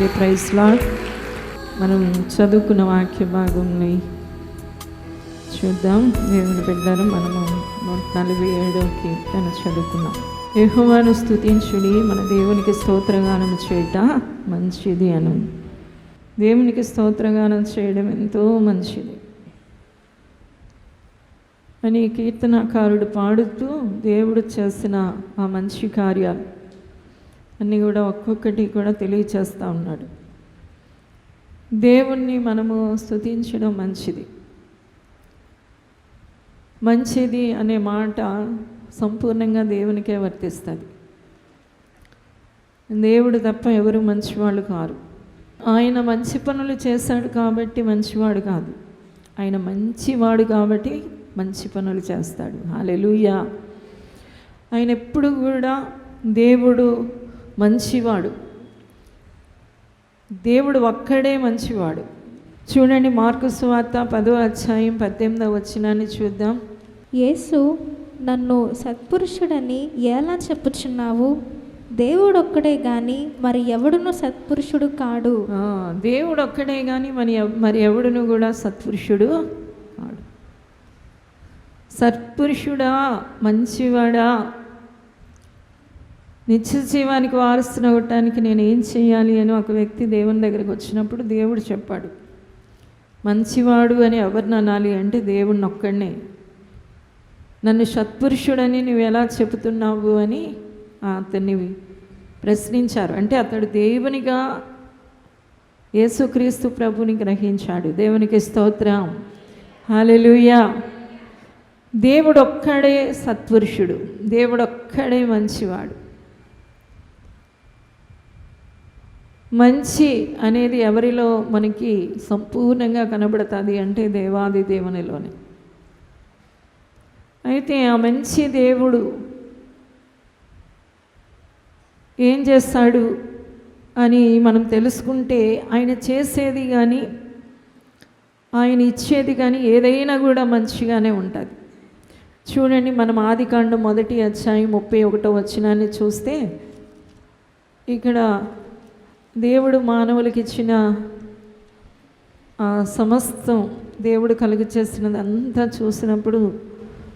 Okay, praise lord. మనం చదువుకున్న వాక్య భాగంని చూద్దాం. దేవుని బిడ్డలారా, మనము 147వ కీర్తన చదువుకున్నాం. యెహోవాను స్తుతించుడి, మన దేవునికి స్తోత్రగానం చేయట మంచిది అను. దేవునికి స్తోత్రగానం చేయడం ఎంతో మంచిది అని కీర్తనకారుడు పాడుతూ దేవుడు చేసిన ఆ మంచి కార్యాలు అన్నీ కూడా ఒక్కొక్కటి కూడా తెలియచేస్తూ ఉన్నాడు. దేవుణ్ణి మనము స్తుతించడం మంచిది. మంచిది అనే మాట సంపూర్ణంగా దేవునికే వర్తిస్తుంది. దేవుడు తప్ప ఎవరు మంచివాళ్ళు కారు. ఆయన మంచి పనులు చేశాడు కాబట్టి మంచివాడు కాదు, ఆయన మంచివాడు కాబట్టి మంచి పనులు చేస్తాడు. హల్లెలూయా. ఆయన ఎప్పుడు కూడా దేవుడు మంచివాడు, దేవుడు ఒక్కడే మంచివాడు. చూడండి, మార్కు సువార్త 10వ అధ్యాయం 18వ వచనాన్ని చూద్దాం. యేసు, నన్ను సత్పురుషుడని ఎలా చెప్పుచున్నావు? దేవుడు ఒక్కడే గాని మరి ఎవడును సత్పురుషుడు కాడు. దేవుడు ఒక్కడే కానీ మరి ఎవడును కూడా సత్పురుషుడు కాడు. సత్పురుషుడా, మంచివాడా, నిత్య జీవానికి వారసుని అవ్వటానికి నేను ఏం చేయాలి అని ఒక వ్యక్తి దేవుని దగ్గరికి వచ్చినప్పుడు దేవుడు చెప్పాడు, మంచివాడు అని ఎవరిని అనాలి అంటే దేవుడిని ఒక్కడనే. నన్ను సత్పురుషుడని నువ్వు ఎలా చెబుతున్నావు అని అతన్ని ప్రశ్నించారు. అంటే అతడు దేవునిగా యేసుక్రీస్తు ప్రభుని గ్రహించాడు. దేవునికి స్తోత్రం, హల్లెలూయా. దేవుడు ఒక్కడే సత్పురుషుడు, దేవుడు ఒక్కడే మంచివాడు. మంచి అనేది ఎవరిలో మనకి సంపూర్ణంగా కనబడుతుంది అంటే దేవాది దేవునిలోనే. అయితే ఆ మంచి దేవుడు ఏం చేస్తాడు అని మనం తెలుసుకుంటే ఆయన చేసేది కానీ ఆయన ఇచ్చేది కానీ ఏదైనా కూడా మంచిగానే ఉంటుంది. చూడండి, మనం ఆదికాండం 1వ అధ్యాయం 31వ వచనాన్ని చూస్తే ఇక్కడ దేవుడు మానవులకి ఇచ్చిన సమస్తం దేవుడు కలుగ చేసినది అంతా చూసినప్పుడు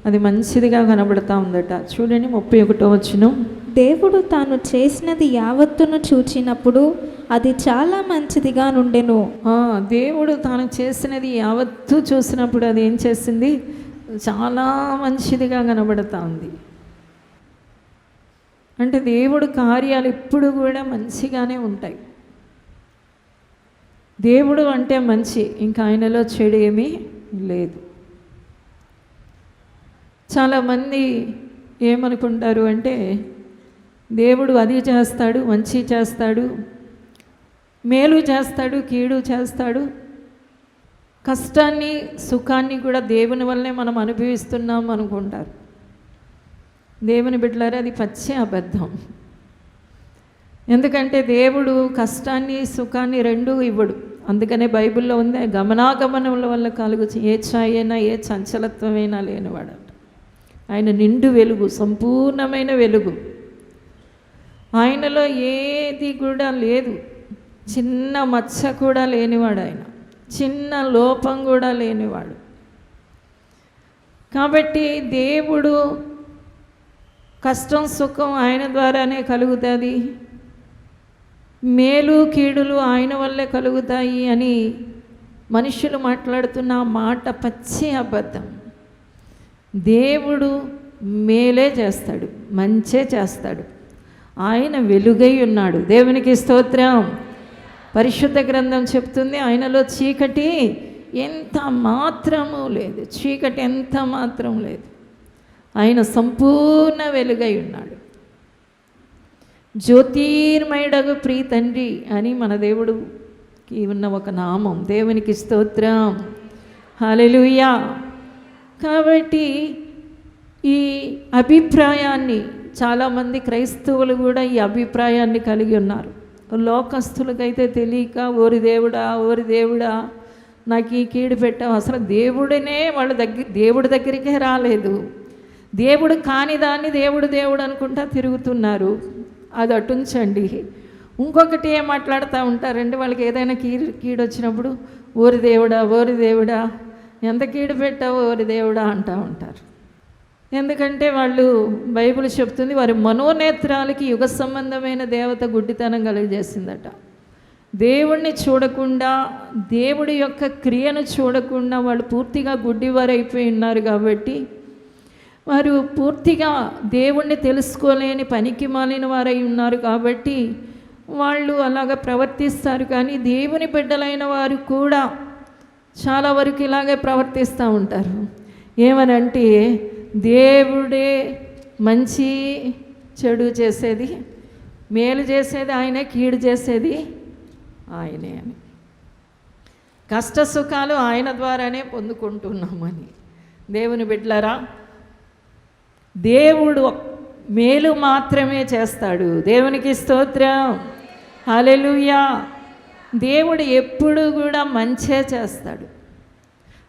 అది మంచిదిగా కనబడతా ఉందట. చూడండి 31వ వచనం. దేవుడు తాను చేసినది యావత్తును చూచినప్పుడు అది చాలా మంచిదిగా నుండెను. దేవుడు తాను చేసినది యావత్తు చూసినప్పుడు అది ఏం చేసింది? చాలా మంచిదిగా కనబడతా ఉంది. అంటే దేవుడు కార్యాలు ఎప్పుడు కూడా మంచిగానే ఉంటాయి. దేవుడు అంటే మంచి, ఇంకా ఆయనలో చెడు ఏమీ లేదు. చాలామంది ఏమనుకుంటారు అంటే దేవుడు అది చేస్తాడు, మంచి చేస్తాడు, మేలు చేస్తాడు, కీడు చేస్తాడు, కష్టాన్ని సుఖాన్ని కూడా దేవుని వల్లనే మనం అనుభవిస్తున్నాం అనుకుంటారు. దేవుని బిడ్డలారా, అది పచ్చి అబద్ధం. ఎందుకంటే దేవుడు కష్టాన్ని సుఖాన్ని రెండూ ఇవ్వడు. అందుకనే బైబిల్లో ఉంది, గమనాగమనముల వల్ల కలుగు ఏ ఛాయైనా ఏ చంచలత్వమైనా లేనివాడట. ఆయన నిండు వెలుగు, సంపూర్ణమైన వెలుగు. ఆయనలో ఏది కూడా లేదు, చిన్న మచ్చ కూడా లేనివాడు ఆయన, చిన్న లోపం కూడా లేనివాడు. కాబట్టి దేవుడు కష్టం సుఖం ఆయన ద్వారానే కలుగుతుంది, మేలు కీడులు ఆయన వల్లే కలుగుతాయి అని మనుషులు మాట్లాడుతున్న మాట పచ్చి అబద్ధం. దేవుడు మేలే చేస్తాడు, మంచే చేస్తాడు. ఆయన వెలుగై ఉన్నాడు. దేవునికి స్తోత్రం. పరిశుద్ధ గ్రంథం చెప్తుంది, ఆయనలో చీకటి ఎంత మాత్రము లేదు, చీకటి ఎంత మాత్రం లేదు. ఆయన సంపూర్ణ వెలుగై ఉన్నాడు. జ్యోతిర్మయుడగు ప్రియ తండ్రి అని మన దేవుడికి ఉన్న ఒక నామం. దేవునికి స్తోత్రం, హల్లెలూయా. కాబట్టి ఈ అభిప్రాయాన్ని చాలామంది క్రైస్తవులు కూడా ఈ అభిప్రాయాన్ని కలిగి ఉన్నారు. లోకస్తులకైతే తెలియక ఓరి దేవుడా నాకు ఈ కీడు పెట్టావు, అసలు దేవుడినే వాళ్ళ దేవుడి దగ్గరికే రాలేదు. దేవుడు కాని దాన్ని దేవుడు అనుకుంటా తిరుగుతున్నారు. అది అటుంచండి. ఇంకొకటి ఏం మాట్లాడుతూ ఉంటారంటే వాళ్ళకి ఏదైనా కీడు వచ్చినప్పుడు ఓరి దేవుడా ఎంత కీడు పెట్టావు ఓరి దేవుడా అంటూ ఉంటారు. ఎందుకంటే వాళ్ళు బైబిల్ చెప్తుంది వారి మనోనేత్రాలకి యుగ సంబంధమైన దేవత గుడ్డితనం కలిగజేసిందట. దేవుణ్ణి చూడకుండా, దేవుడి యొక్క క్రియను చూడకుండా వాళ్ళు పూర్తిగా గుడ్డివారైపోయి ఉన్నారు. కాబట్టి వారు పూర్తిగా దేవుణ్ణి తెలుసుకోలేని పనికి మాలిన వారై ఉన్నారు. కాబట్టి వాళ్ళు అలాగ ప్రవర్తిస్తారు. కానీ దేవుని బిడ్డలైన వారు కూడా చాలా వరకు ఇలాగే ప్రవర్తిస్తూ ఉంటారు. ఏమనంటే దేవుడే మంచి చెడు చేసేది, మేలు చేసేది ఆయనే, కీడు చేసేది ఆయనే అని, కష్ట సుఖాలు ఆయన ద్వారానే పొందుకుంటున్నామని. దేవుని బిడ్డలారా, దేవుడు మేలు మాత్రమే చేస్తాడు. దేవునికి స్తోత్రం, హల్లెలూయా. దేవుడు ఎప్పుడు కూడా మంచే చేస్తాడు.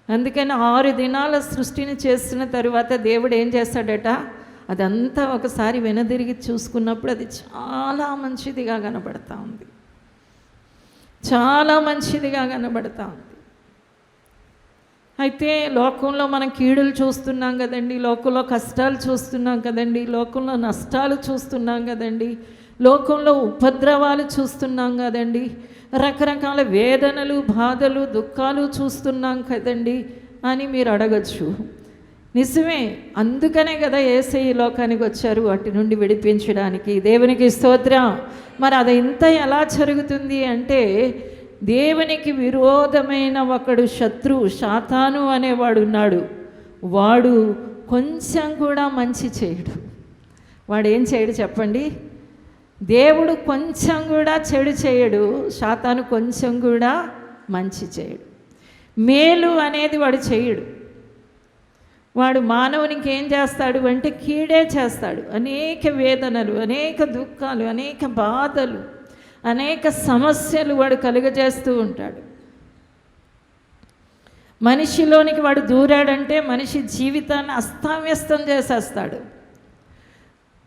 అందుకని 6 దినాల సృష్టిని చేస్తున్న తరువాత దేవుడు ఏం చేస్తాడట, అదంతా ఒకసారి వెనదిరిగి చూసుకున్నప్పుడు అది చాలా మంచిదిగా కనబడతా ఉంది, చాలా మంచిదిగా కనబడతా ఉంది. అయితే లోకంలో మనం కీడులు చూస్తున్నాం కదండి, లోకంలో కష్టాలు చూస్తున్నాం కదండి, లోకంలో నష్టాలు చూస్తున్నాం కదండి, లోకంలో ఉపద్రవాలు చూస్తున్నాం కదండి, రకరకాల వేదనలు, బాధలు, దుఃఖాలు చూస్తున్నాం కదండి అని మీరు అడగచ్చు. నిజమే, అందుకనే కదా యేసయ్య ఈ లోకానికి వచ్చారు, వాటి నుండి విడిపించడానికి. దేవునికి స్తోత్రం. మరి అది ఇంత ఎలా జరుగుతుంది అంటే, దేవునికి విరోధమైన ఒకడు శత్రువు సాతాను అనేవాడు ఉన్నాడు. వాడు కొంచెం కూడా మంచి చేయడు. వాడు ఏం చేయడు చెప్పండి? దేవుడు కొంచెం కూడా చెడు చేయడు, సాతాను కొంచెం కూడా మంచి చేయడు. మేలు అనేది వాడు చేయడు. వాడు మానవునికి ఏం చేస్తాడు అంటే కీడే చేస్తాడు. అనేక వేదనలు, అనేక దుఃఖాలు, అనేక బాధలు, అనేక సమస్యలు వాడు కలుగజేస్తూ ఉంటాడు. మనిషిలోనికి వాడు దూరాడంటే మనిషి జీవితాన్ని అస్తవ్యస్తం చేసేస్తాడు.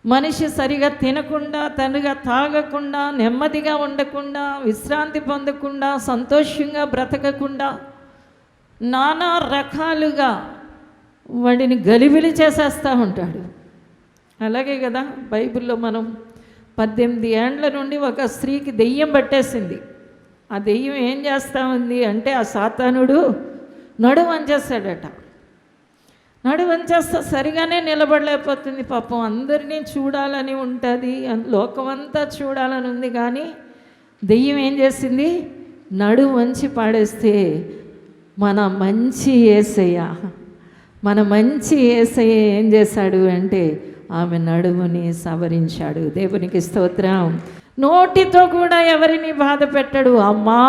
మనిషి సరిగా తినకుండా, తనగా తాగకుండా, నెమ్మదిగా ఉండకుండా, విశ్రాంతి పొందకుండా, సంతోషంగా బ్రతకకుండా, నానా రకాలుగా వాడిని గలిబిలి చేసేస్తూ ఉంటాడు. అలాగే కదా బైబిల్లో మనం 18 ఏండ్ల నుండి ఒక స్త్రీకి దెయ్యం పట్టేసింది. ఆ దెయ్యం ఏం చేస్తూ ఉంది అంటే ఆ సాతానుడు నడుము వంచేస్తాడట. నడుము వంచేస్తా సరిగానే నిలబడలేకపోతుంది. పాపం అందరినీ చూడాలని ఉంటుంది, లోకమంతా చూడాలని ఉంది. కానీ దెయ్యం ఏం చేసింది? నడుము వంచి పాడేస్తే మన మంచి యేసయ్య ఏం చేశాడు అంటే ఆమె నడుముని సవరించాడు. దేవునికి స్తోత్రం. నోటితో కూడా ఎవరిని బాధ పెట్టడు, అమ్మా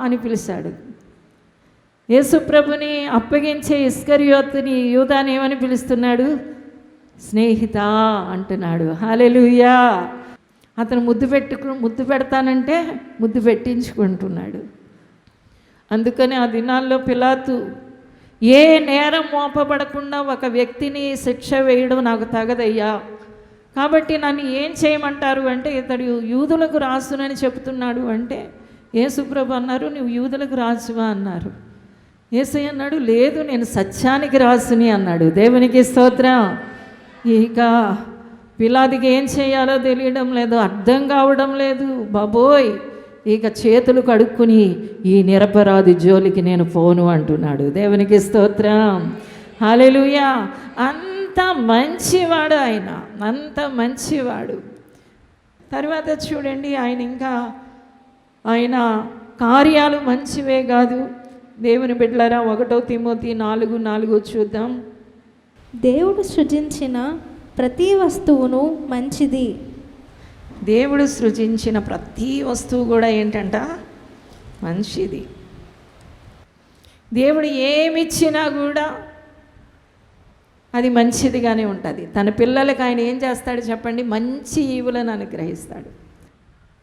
అని పిలిచాడు. యేసుప్రభుని అప్పగించే ఇస్కరియోతుని యూదాని ఏమని పిలుస్తున్నాడు? స్నేహిత అంటున్నాడు. హల్లెలూయా. అతను ముద్దు పెడతానంటే ముద్దు పెట్టించుకుంటున్నాడు. అందుకని ఆ దినాల్లో పిలాతు ఏ నేరం మోపబడకుండా ఒక వ్యక్తిని శిక్ష వేయడం నాకు తగదయ్యా, కాబట్టి నన్ను ఏం చేయమంటారు అంటే ఇతడు యూదులకు రాసునని చెప్తున్నాడు అంటే యేసుప్రభు అన్నారు, నువ్వు యూదులకు రాసువా అన్నారు. యేసయ్య అన్నాడు, లేదు నేను సత్యానికి రాసుని అన్నాడు. దేవునికి స్తోత్రం. ఇక పిలాదికి ఏం చేయాలో తెలియడం లేదు, అర్థం కావడం లేదు. బాబోయ్, ఇక చేతులు కడుక్కుని ఈ నిరపరాధి జోలికి నేను పోను అంటున్నాడు. దేవునికి స్తోత్రం. హల్లెలూయా. అంత మంచివాడు ఆయన, అంత మంచివాడు. తర్వాత చూడండి, ఆయన కార్యాలు మంచివే కాదు. దేవుని బిడ్డలారా, 1 తిమోతి 4:4 చూద్దాం. దేవుడు సృజించిన ప్రతి వస్తువును మంచిది. దేవుడు సృజించిన ప్రతి వస్తువు కూడా ఏంటంట? మంచిది. దేవుడు ఏమిచ్చినా కూడా అది మంచిదిగానే ఉంటుంది. తన పిల్లలకు ఆయన ఏం చేస్తాడు చెప్పండి? మంచి ఈవులను అనుగ్రహిస్తాడు.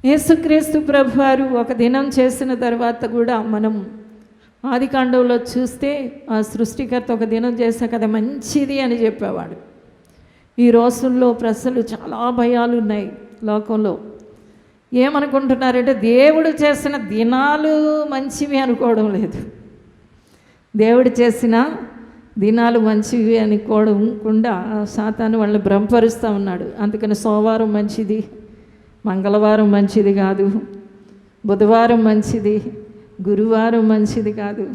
యేసుక్రీస్తు ప్రభువారు ఒక దినం చేసిన తర్వాత కూడా మనం ఆదికాండంలో చూస్తే ఆ సృష్టికర్త ఒక దినం చేశాక అది మంచిది అని చెప్పేవాడు. ఈ రోజుల్లో ప్రజలు చాలా భయాలు ఉన్నాయి లోకంలో. ఏమనుకుంటున్నారంటే దేవుడు చేసిన దినాలు మంచివి అనుకోవడం లేదు. దేవుడు చేసిన దినాలు మంచివి అనుకోవకుండా సాతాను వాళ్ళని భ్రమపరుస్తూ ఉన్నాడు. అందుకని సోమవారం మంచిది, మంగళవారం మంచిది కాదు, బుధవారం మంచిది, గురువారం మంచిది కాదు.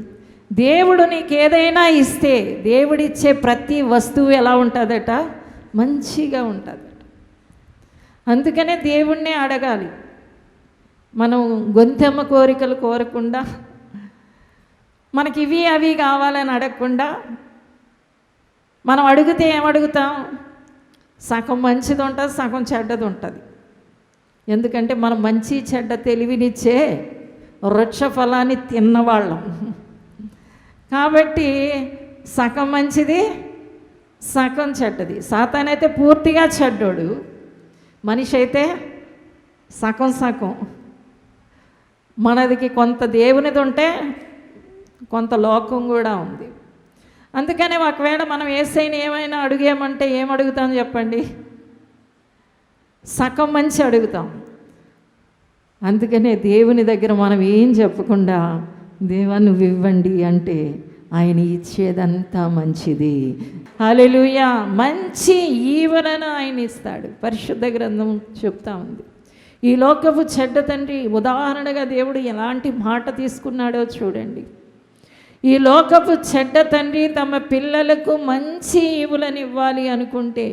దేవుడు నీకు ఏదైనా ఇస్తే దేవుడిచ్చే ప్రతి వస్తువు ఎలా ఉంటుందట? మంచిగా ఉంటుందట. అందుకనే దేవుణ్ణే అడగాలి. మనం గొంతెమ్మ కోరికలు కోరకుండా, మనకి ఇవి అవి కావాలని అడగకుండా, మనం అడిగితే ఏమడుగుతాం? సగం మంచిది ఉంటుంది, సగం చెడ్డది ఉంటుంది. ఎందుకంటే మనం మంచి చెడ్డ తెలివినిచ్చే వృక్ష ఫలాన్ని తిన్నవాళ్ళం కాబట్టి సగం మంచిది, సగం చెడ్డది. సాతానైతే పూర్తిగా చెడ్డోడు, మనిషి అయితే సగం సగం. మనదికి కొంత దేవునిది ఉంటే కొంత లోకం కూడా ఉంది. అందుకని ఒకవేళ మనం యేసయ్యని ఏమైనా అడిగామంటే ఏం అడుగుతాం చెప్పండి? సగం మంచి అడుగుతాం. అందుకనే దేవుని దగ్గర మనం ఏం చెప్పకుండా, దేవా నువ్వు ఇవ్వండి అంటే ఆయన ఇచ్చేదంతా మంచిది. హల్లెలూయా. మంచి ఈవెనను ఆయన ఇస్తాడు. పరిశుద్ధ గ్రంథం చెప్తా ఉంది. ఈ లోకపు చెడ్డ తండ్రి ఉదాహరణగా దేవుడు ఎలాంటి మాట తీసుకున్నాడో చూడండి. ఈ లోకపు చెడ్డ తండ్రి తమ పిల్లలకు మంచి ఈవులను ఇవ్వాలి అనుకుంటే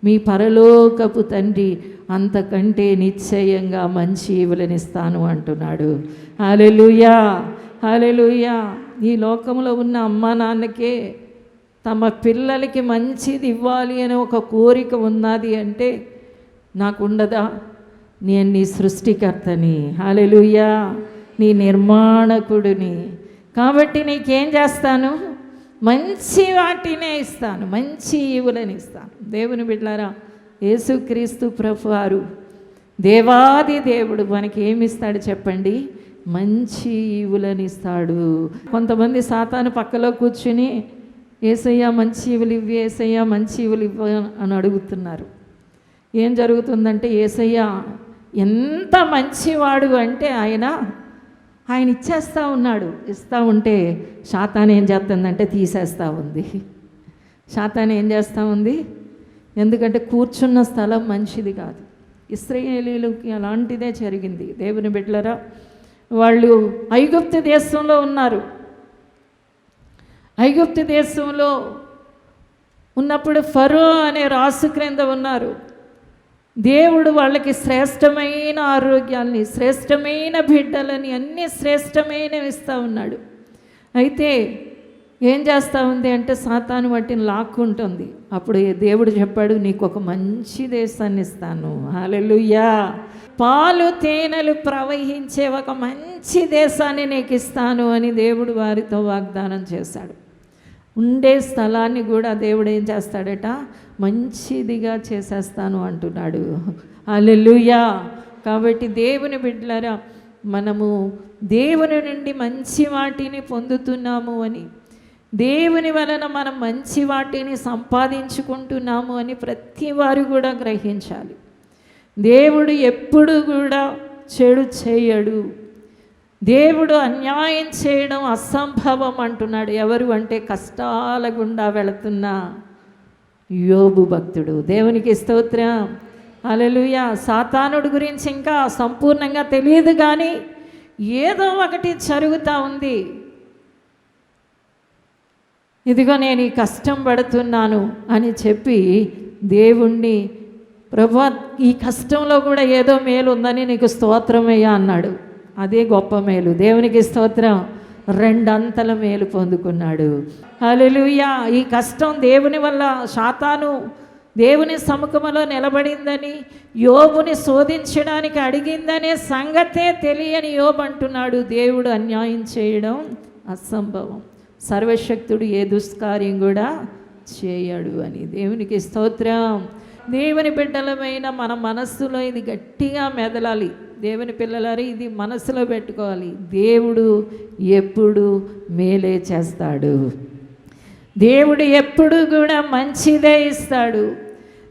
మీ పరలోకపు తండ్రి అంతకంటే నిశ్చయంగా మంచి ఈవులను ఇస్తాను అంటున్నాడు. హల్లెలూయా, హల్లెలూయా. ఈ లోకంలో ఉన్న అమ్మా నాన్నకే తమ పిల్లలకి మంచిది ఇవ్వాలి అని ఒక కోరిక ఉన్నది అంటే నాకుండదా? నేను నీ సృష్టికర్తని, హల్లెలూయా, నీ నిర్మాణకుడిని. కాబట్టి నీకేం చేస్తాను? మంచి వాటినే ఇస్తాను, మంచి ఈవులని ఇస్తాను. దేవుని బిడ్డలారా, యేసుక్రీస్తు ప్రభువారు దేవాది దేవుడు మనకి ఏమిస్తాడు చెప్పండి? మంచి ఈవులని ఇస్తాడు. కొంతమంది సాతాను పక్కలో కూర్చుని యేసయ్య మంచి ఈవులు ఇవ్వి, యేసయ్య మంచి ఈవులు ఇవ్వ అని అడుగుతున్నారు. ఏం జరుగుతుందంటే యేసయ్య ఎంత మంచివాడు అంటే ఆయన ఇచ్చేస్తూ ఉన్నాడు. ఇస్తూ ఉంటే సాతాను ఏం చేస్తుందంటే తీసేస్తూ ఉంది. సాతాను ఏం చేస్తూ ఉంది? ఎందుకంటే కూర్చున్న స్థలం మంచిది కాదు. ఇశ్రాయేలీయులకి అలాంటిదే జరిగింది. దేవుని బిడ్డలారా, వాళ్ళు ఐగుప్తు దేశంలో ఉన్నారు. ఐగుప్తు దేశంలో ఉన్నప్పుడు ఫరో అనే రాసు క్రింద ఉన్నారు. దేవుడు వాళ్ళకి శ్రేష్టమైన ఆరోగ్యాల్ని, శ్రేష్టమైన బిడ్డలని, అన్ని శ్రేష్టమైనవి ఇస్తూ ఉన్నాడు. అయితే ఏం చేస్తూ ఉంది అంటే సాతాను వాటిని లాక్కుంటుంది. అప్పుడు దేవుడు చెప్పాడు, నీకు ఒక మంచి దేశాన్ని ఇస్తాను. హల్లెలూయా. పాలు తేనెలు ప్రవహించే ఒక మంచి దేశాన్ని నీకు ఇస్తాను అని దేవుడు వారితో వాగ్దానం చేశాడు. ఉండే స్థలాన్ని కూడా దేవుడు ఏం చేస్తాడట? మంచిదిగా చేసేస్తాను అంటున్నాడు. హల్లెలూయా. కాబట్టి దేవుని బిడ్డలారా, మనము దేవుని నుండి మంచి వాటిని పొందుతున్నాము అని, దేవుని వలన మనం మంచి వాటిని సంపాదించుకుంటున్నాము అని ప్రతి వారు కూడా గ్రహించాలి. దేవుడు ఎప్పుడు కూడా చెడు చేయడు. దేవుడు అన్యాయం చేయడం అసంభవం అంటున్నాడు. ఎవరు అంటే కష్టాల గుండా వెళుతున్న యోబు భక్తుడు. దేవునికి స్తోత్రం. హల్లెలూయా. సాతానుడి గురించి ఇంకా సంపూర్ణంగా తెలియదు, కానీ ఏదో ఒకటి జరుగుతూ ఉంది. ఇదిగో నేను ఈ కష్టం పడుతున్నాను అని చెప్పి దేవుణ్ణి, ప్రభువా ఈ కష్టంలో కూడా ఏదో మేలు ఉందని నీకు స్తోత్రమయ్యా అన్నాడు. అదే గొప్ప మేలు. దేవునికి స్తోత్రం. రెండంతల మేలు పొందుకున్నాడు. హల్లెలూయా. ఈ కష్టం దేవుని వల్ల సాతాను దేవుని సముఖంలో నిలబడిందని, యోబుని శోధించడానికి అడిగిందనే సంగతే తెలియని యోబు అంటున్నాడు, దేవుడు అన్యాయం చేయడం అసంభవం, సర్వశక్తుడు ఏ దుష్కార్యం కూడా చేయడు అని. దేవునికి స్తోత్రం. దేవుని బిడ్డలమైన మన మనస్సులో ఇది గట్టిగా మెదలాలి. దేవుని పిల్లలారి ఇది మనసులో పెట్టుకోవాలి. దేవుడు ఎప్పుడు మేలే చేస్తాడు. దేవుడు ఎప్పుడు కూడా మంచిదే ఇస్తాడు.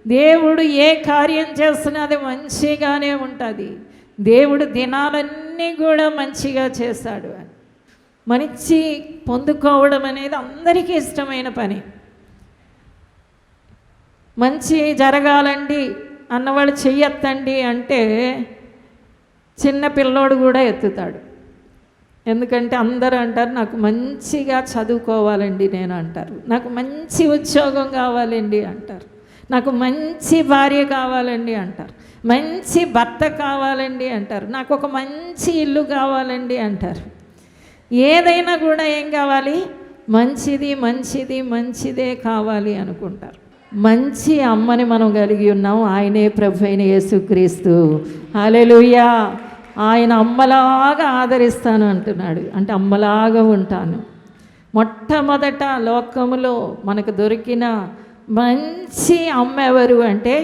దేవుడు ఏ కార్యం చేస్తున్నా అది మంచిగానే ఉంటుంది. దేవుడు దినాలన్నీ కూడా మంచిగా చేశాడు అని. మంచి పొందుకోవడం అనేది అందరికీ ఇష్టమైన పని. మంచి జరగాలండి అన్నవాళ్ళు చెయ్యొద్దండి అంటే చిన్న పిల్లోడు కూడా ఎత్తుతాడు. ఎందుకంటే అందరూ అంటారు నాకు మంచిగా చదువుకోవాలండి నేను అంటారు, నాకు మంచి ఉద్యోగం కావాలండి అంటారు, నాకు మంచి భార్య కావాలండి అంటారు, మంచి భర్త కావాలండి అంటారు, నాకు ఒక మంచి ఇల్లు కావాలండి అంటారు. ఏదైనా కూడా ఏం కావాలి? మంచిది మంచిది మంచిదే కావాలి అనుకుంటారు. మంచి అమ్మని మనం కలిగి ఉన్నాం, ఆయనే ప్రభు అయిన యేసుక్రీస్తు. హల్లెలూయా. ఆయన అమ్మలాగా ఆదరిస్తాను అంటున్నాడు, అంటే అమ్మలాగా ఉంటాను. మొట్టమొదట లోకములో మనకు దొరికిన మంచి అమ్మ ఎవరు అంటే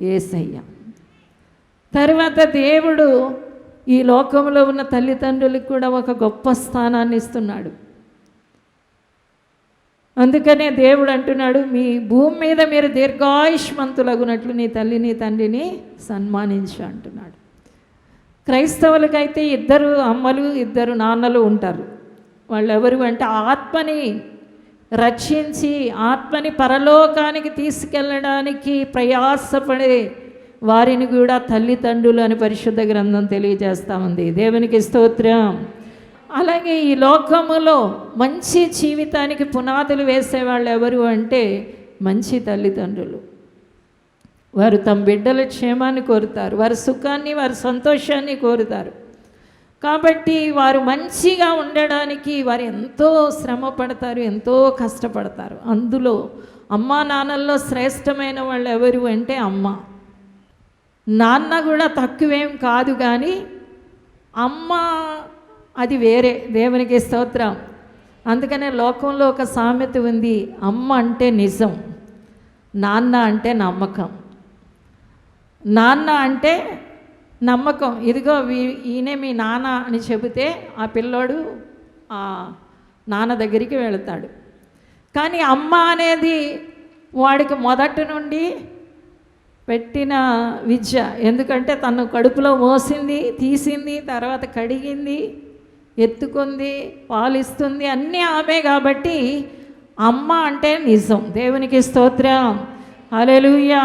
యేసయ్య. తర్వాత దేవుడు ఈ లోకంలో ఉన్న తల్లిదండ్రులకు కూడా ఒక గొప్ప స్థానాన్ని ఇస్తున్నాడు. అందుకనే దేవుడు అంటున్నాడు, మీ భూమి మీద మీరు దీర్ఘాయుష్మంతులగునట్లు నీ తల్లిని తండ్రిని సన్మానించు అంటున్నాడు. క్రైస్తవులకైతే ఇద్దరు అమ్మలు ఇద్దరు నాన్నలు ఉంటారు. వాళ్ళు ఎవరు అంటే ఆత్మని రక్షించి ఆత్మని పరలోకానికి తీసుకెళ్ళడానికి ప్రయాసపడే వారిని కూడా తల్లిదండ్రులు అని పరిశుద్ధ గ్రంథం తెలియజేస్తూ ఉంది. దేవునికి స్తోత్రం. అలాగే ఈ లోకములో మంచి జీవితానికి పునాదులు వేసేవాళ్ళు ఎవరు అంటే మంచి తల్లిదండ్రులు. వారు తమ బిడ్డల క్షేమాన్ని కోరుతారు, వారి సుఖాన్ని వారి సంతోషాన్ని కోరుతారు. కాబట్టి వారు మంచిగా ఉండడానికి వారు ఎంతో శ్రమ పడతారు, ఎంతో కష్టపడతారు. అందులో అమ్మా నాన్నల్లో శ్రేష్టమైన వాళ్ళు ఎవరు అంటే అమ్మ. నాన్న కూడా తక్కువేం కాదు, కానీ అమ్మ అది వేరే. దేవునికి స్తోత్రం. అందుకనే లోకంలో ఒక సామెత ఉంది, అమ్మ అంటే నిజం, నాన్న అంటే నమ్మకం. నాన్న అంటే నమ్మకం, ఇదిగో ఈయనే మీ నాన్న అని చెబితే ఆ పిల్లోడు ఆ నాన్న దగ్గరికి వెళతాడు. కానీ అమ్మ అనేది వాడికి మొదటి నుండి పెట్టిన విద్య. ఎందుకంటే తను కడుపులో మోసింది, తీసింది, తర్వాత కడిగింది, ఎత్తుకుంది, పాలిస్తుంది, అన్నీ ఆమె. కాబట్టి అమ్మ అంటే నిజం. దేవునికి స్తోత్రం. హల్లెలూయా.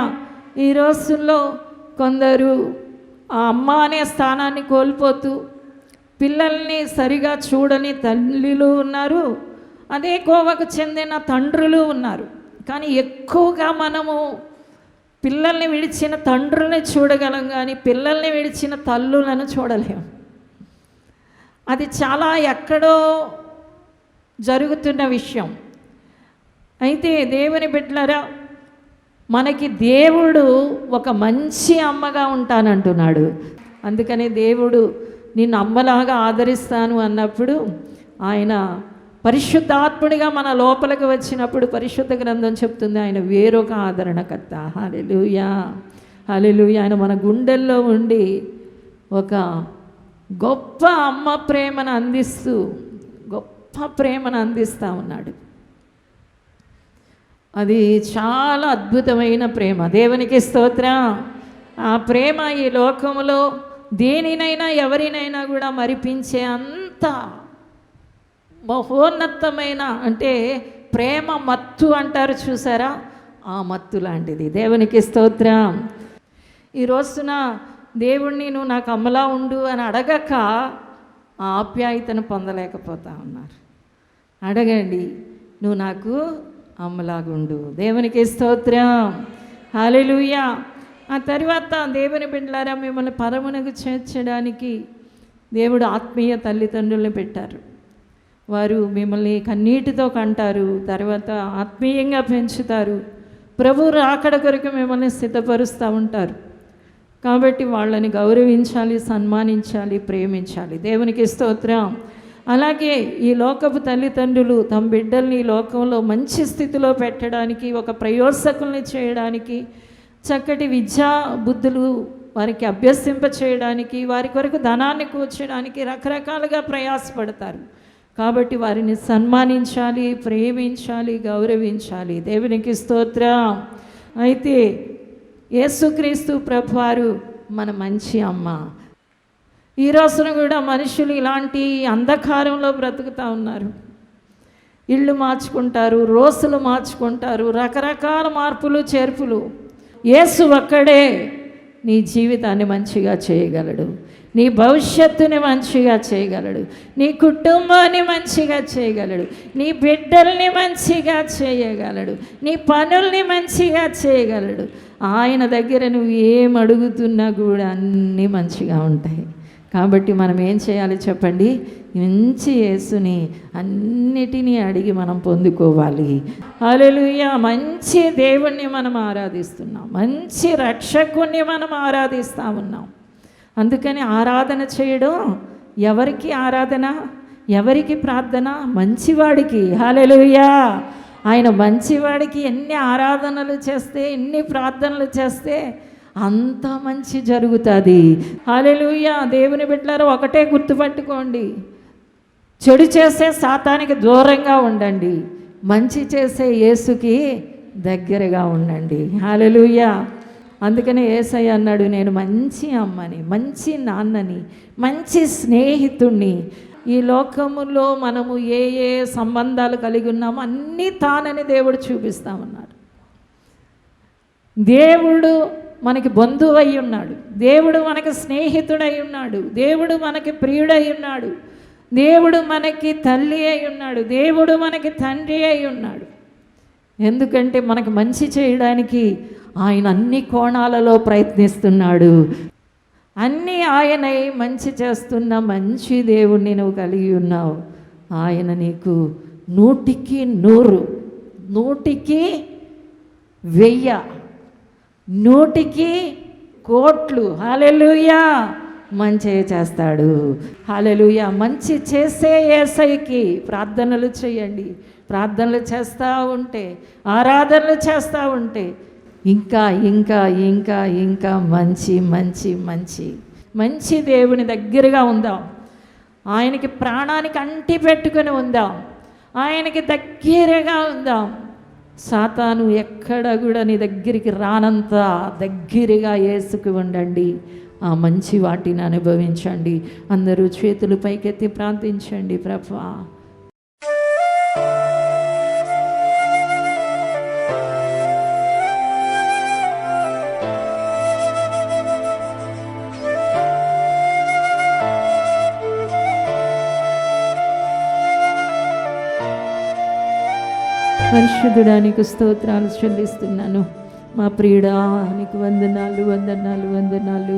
ఈ రోజుల్లో కొందరు ఆ అమ్మ అనే స్థానాన్ని కోల్పోతూ పిల్లల్ని సరిగా చూడని తల్లులు ఉన్నారు, అదే కోవకు చెందిన తండ్రులు ఉన్నారు. కానీ ఎక్కువగా మనము పిల్లల్ని విడిచిన తండ్రుల్ని చూడగలం, కానీ పిల్లల్ని విడిచిన తల్లులను చూడలేము. అది చాలా ఎక్కడో జరుగుతున్న విషయం. అయితే దేవుని బిడ్డలారా, మనకి దేవుడు ఒక మంచి అమ్మగా ఉంటానంటున్నాడు. అందుకని దేవుడు నిన్ను అమ్మలాగా ఆదరిస్తాను అన్నప్పుడు ఆయన పరిశుద్ధాత్ముడిగా మన లోపలికి వచ్చినప్పుడు పరిశుద్ధ గ్రంథం చెప్తుంది ఆయన వేరొక ఆదరణకర్త. హల్లెలూయా, హల్లెలూయా. ఆయన మన గుండెల్లో ఉండి ఒక గొప్ప అమ్మ ప్రేమను అందిస్తూ గొప్ప ప్రేమను అందిస్తూ ఉన్నాడు. అది చాలా అద్భుతమైన ప్రేమ. దేవునికి స్తోత్రం. ఆ ప్రేమ ఈ లోకంలో దేనినైనా ఎవరినైనా కూడా మరిపించే అంత మహోన్నతమైన, అంటే ప్రేమ మత్తు అంటారు చూసారా, ఆ మత్తు లాంటిది. దేవునికి స్తోత్రం. ఈ రోజున దేవుణ్ణి నువ్వు నాకు అమ్మలా ఉండు అని అడగక ఆ ఆప్యాయతను పొందలేకపోతా ఉన్నారు. అడగండి, నువ్వు నాకు అమ్మలాగుండు. దేవునికి స్తోత్రం. హల్లెలూయా. ఆ తర్వాత దేవుని బిడ్డలారా, మిమ్మల్ని పరమునకు చేర్చడానికి దేవుడు ఆత్మీయ తల్లిదండ్రులను పెట్టారు. వారు మిమ్మల్ని కన్నీటితో కంటారు, తర్వాత ఆత్మీయంగా పెంచుతారు, ప్రభు రాకడ కొరకు మిమ్మల్ని సిద్ధపరుస్తూ ఉంటారు. కాబట్టి వాళ్ళని గౌరవించాలి, సన్మానించాలి, ప్రేమించాలి. దేవునికి స్తోత్రం. అలాగే ఈ లోకపు తల్లిదండ్రులు తమ బిడ్డల్ని ఈ లోకంలో మంచి స్థితిలో పెట్టడానికి, ఒక ప్రయోజకుల్ని చేయడానికి, చక్కటి విద్యా బుద్ధులు వారికి అభ్యసింప చేయడానికి, వారి కొరకు ధనాన్ని కూర్చడానికి రకరకాలుగా ప్రయాసపడతారు. కాబట్టి వారిని సన్మానించాలి, ప్రేమించాలి, గౌరవించాలి. దేవునికి స్తోత్రం. అయితే యేసుక్రీస్తు ప్రభువారు మన మంచి అమ్మ. ఈ రోజున కూడా మనుషులు ఇలాంటి అంధకారంలో బ్రతుకుతూ ఉన్నారు. ఇళ్ళు మార్చుకుంటారు, రోజులు మార్చుకుంటారు, రకరకాల మార్పులు చేర్పులు. యేసు ఒక్కడే నీ జీవితాన్ని మంచిగా చేయగలడు, నీ భవిష్యత్తుని మంచిగా చేయగలడు, నీ కుటుంబాన్ని మంచిగా చేయగలడు, నీ బిడ్డల్ని మంచిగా చేయగలడు, నీ పనుల్ని మంచిగా చేయగలడు. ఆయన దగ్గర నువ్వు ఏం అడుగుతున్నా కూడా అన్నీ మంచిగా ఉంటాయి. కాబట్టి మనం ఏం చేయాలి చెప్పండి? మంచి యేసుని అన్నిటినీ అడిగి మనం పొందుకోవాలి. హల్లెలూయా. మంచి దేవుణ్ణి మనం ఆరాధిస్తున్నాం, మంచి రక్షకుణ్ణి మనం ఆరాధిస్తూ ఉన్నాం. అందుకని ఆరాధన చేయడం ఎవరికి ఆరాధన, ఎవరికి ప్రార్థన? మంచివాడికి. హల్లెలూయా. ఆయన మంచివాడికి ఎన్ని ఆరాధనలు చేస్తే, ఎన్ని ప్రార్థనలు చేస్తే అంత మంచి జరుగుతుంది. హల్లెలూయా. దేవుని బిడ్డలారా, ఒకటే గుర్తుపట్టుకోండి, చెడు చేసే సాతానికి దూరంగా ఉండండి, మంచి చేసే యేసుకి దగ్గరగా ఉండండి. హల్లెలూయా. అందుకనే యేసయ్య అన్నాడు, నేను మంచి అమ్మని, మంచి నాన్నని, మంచి స్నేహితుణ్ణి. ఈ లోకములో మనము ఏ ఏ సంబంధాలు కలిగి ఉన్నామో అన్నీ తానని దేవుడు చూపిస్తామన్నాడు. దేవుడు మనకి బంధువు అయి ఉన్నాడు, దేవుడు మనకి స్నేహితుడై ఉన్నాడు, దేవుడు మనకి ప్రియుడై ఉన్నాడు, దేవుడు మనకి తల్లి అయి ఉన్నాడు, దేవుడు మనకి తండ్రి అయి ఉన్నాడు. ఎందుకంటే మనకు మంచి చేయడానికి ఆయన అన్ని కోణాలలో ప్రయత్నిస్తున్నాడు. అన్నీ ఆయనై మంచి చేస్తున్న మంచి దేవుణ్ణి నువ్వు కలిగి ఉన్నావు. ఆయన నీకు 100కి 100, 100కి 1000, 100కి కోట్లు. హల్లెలూయా. మంచి చేస్తాడు. హల్లెలూయా. మంచి చేసే యేసయ్యకి ప్రార్థనలు చేయండి. ప్రార్థనలు చేస్తూ ఉంటే, ఆరాధనలు చేస్తూ ఉంటే ఇంకా ఇంకా ఇంకా ఇంకా మంచి మంచి మంచి మంచి దేవుని దగ్గరగా ఉందాం. ఆయనకి ప్రాణానికి అంటి పెట్టుకుని ఉందాం, ఆయనకి దగ్గరగా ఉందాం. సాతాను ఎక్కడ కూడా నీ దగ్గరికి రానంత దగ్గరగా యేసుకు ఉండండి. ఆ మంచి వాటిని అనుభవించండి. అందరూ చేతులు పైకెత్తి ప్రార్థించండి. ప్రభువా, పరిశుద్ధుడా, నీకు స్తోత్రాలు చెల్లిస్తున్నాను. మా ప్రియుడా, నీకు వందనాలు వందనాలు వందనాలు.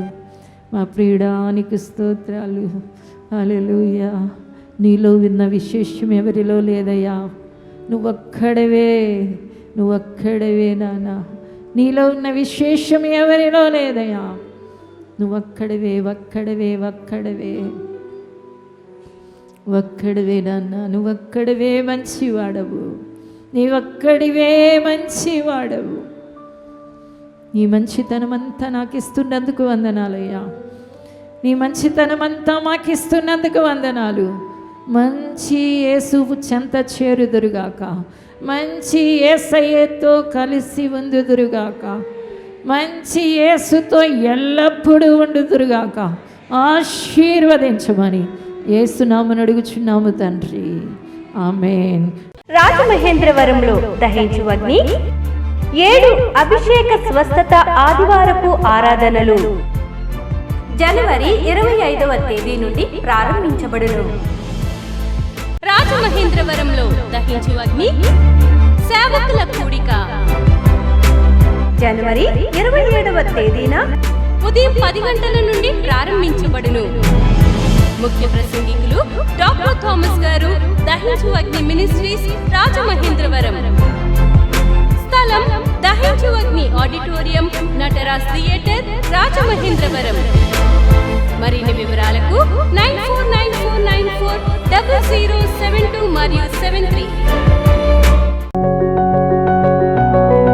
మా ప్రియుడా, నీకు స్తోత్రాలు. హల్లెలూయా. నీలో విన్న విశేషం ఎవరిలో లేదయ్యా. నువ్వొక్కడవే, నువ్వొక్కడవే నాన్న. నీలో ఉన్న విశేషం ఎవరిలో లేదయ్యా. నువ్వొక్కడవే, ఒక్కడవే, ఒక్కడవే, ఒక్కడవే నాన్న. నువ్వొక్కడవే మంచివాడవు, నీవొక్కడివే మంచివాడవు. నీ మంచితనమంతా నాకు ఇస్తున్నందుకు వందనాలయ్యా. నీ మంచితనమంతా మాకు ఇస్తున్నందుకు వందనాలు. మంచి యేసు చెంత చేరుదురుగాక, మంచి యేసయ్యతో కలిసి ఉందుదురుగాక, మంచి యేసుతో ఎల్లప్పుడూ ఉండుదురుగాక. ఆశీర్వదించమని యేసునామమున అడుగుచున్నాము తండ్రి. ఆమేన్. రాజమహేంద్రవరంలో దహించు అగ్ని 7 అభిషేక స్వస్థత ఆదివారపు ఆరాధనలు జనవరి 25వ తేదీ నుండి ప్రారంభించబడును. రాజమహేంద్రవరంలో దహించు అగ్ని సేవకుల కూడిక జనవరి 27వ తేదీన ఉదయం 10 గంటల నుండి ప్రారంభించబడును. ముఖ్య ప్రసంగికులు డాక్టర్ థామస్ గారు, దహించు అగ్ని మినిస్ట్రీస్, రాజమహేంద్రవరం. స్థలం దహించు అగ్ని ఆడిటోరియం, నటరాజ్ థియేటర్, రాజమహేంద్రవరం. మరిన్ని వివరాలకు 9494940072 మరియు 73.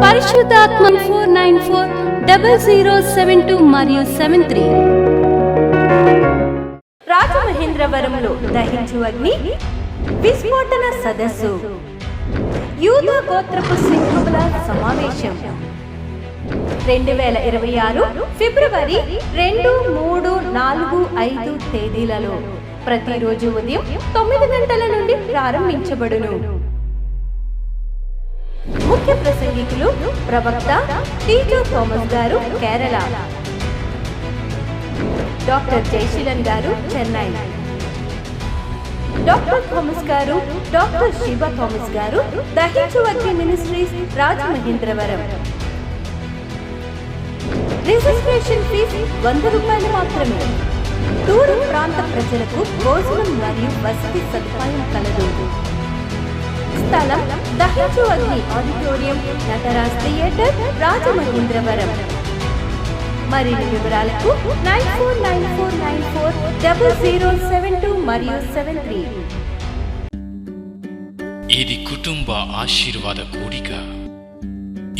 పరిశుద్ధాత్మ 4940072 మరియు 73. రాజమహేంద్రవరంలో దహించు అగ్ని విస్ఫోటన సదస్సు, యూదా గోత్రపు సింహముల సమావేశం 2026 ఫిబ్రవరి 2, 3, 4, 5 తేదీలలో ప్రతిరోజు ఉదయం 9 గంటల నుండి ప్రారంభించబడును. ముఖ్య ప్రసంగికులు ప్రవక్త టీజో థామస్ గారు కేరళ, డాక్టర్ జయశీలన్ గారు చెన్నై, డాక్టర్ థామస్ గారు డాక్టర్ శివ థామస్ గారు దహించు Agni ministries Rajamahendravaram. Registration fee 100 రూపాయలు మాత్రమే. దూర ప్రాంత ప్రజలకు భోజనం మరియు వసతి సదుపాయం కలదు. స్థలం దహించు అగ్ని ఆడిటోరియం, నటరాజ్ థియేటర్, రాజమహేంద్రవరం. మరిన్ని వివరాలకు 9494940072 మరియు 73. ఇది కుటుంబ ఆశీర్వాద కూడిక.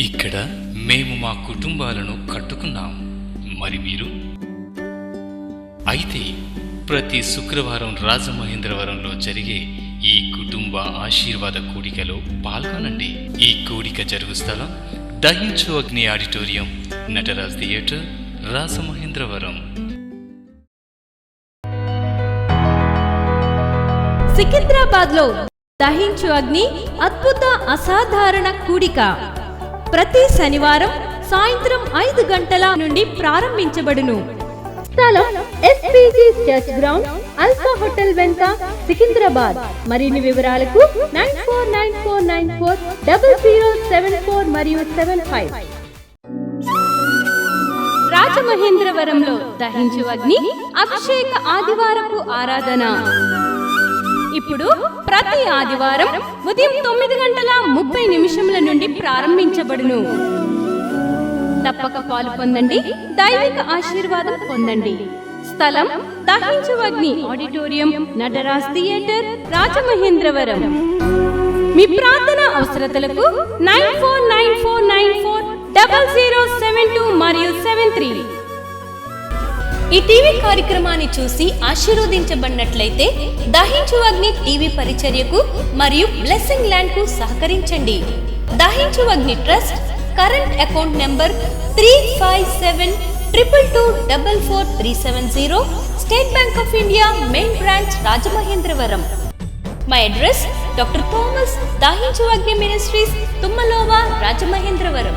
ఇక్కడ మేము మా కుటుంబాలను కట్టుకున్నాం. మరి మీరు? అయితే ప్రతి శుక్రవారం రాజమహేంద్రవరంలో జరిగే ఈ కుటుంబ ఆశీర్వాద కూడికలో పాల్గొనండి. ఈ కూడిక జరుగు స్థలం దహించు అగ్ని ఆడిటోరియం, నటరాజ్ థియేటర్, రాజమహేంద్రవరం. సికింద్రాబాద్ లో దహించు అగ్ని అద్భుత అసాధారణ కూడిక ప్రతి శనివారం సాయంత్రం 5 గంటల నుండి ప్రారంభించబడును. స్థలం SPG church ground, alpha hotel వెనుక, సికింద్రాబాద్. మరిన్ని వివరాలకు 9494940074 మరియు 75. రాజమహేంద్రవరంలో దహించు అగ్ని అభిషేక ఆదివారపు ఆరాధన ఇప్పుడు ప్రతి ఆదివారం ఉదయం 9:30 నుండి ప్రారంభించబడును. తప్పక పాలు పొందండి, దైవిక ఆశీర్వాదం పొందండి. స్థలం దహించు అగ్ని ఆడిటోరియం, నటరాజ్ థియేటర్, రాజమహేంద్రవరం. మీ ప్రార్థన అవసరతలకు 9494940072 మరియు 73. ఈ టీవీ కార్యక్రమాన్ని చూసి ఆశీర్వదించబడినట్లయితే దహించు అగ్ని టీవీ పరిచర్యకు మరియు బ్లెస్సింగ్ ల్యాండ్ కు సహకరించండి. Dahinchu Agni trust current account number 357222444370, State Bank of India main branch Rajamahendravaram. My address doctor Thomas Dahinchu Agni ministries, తుమ్మలోవా, Rajamahendravaram.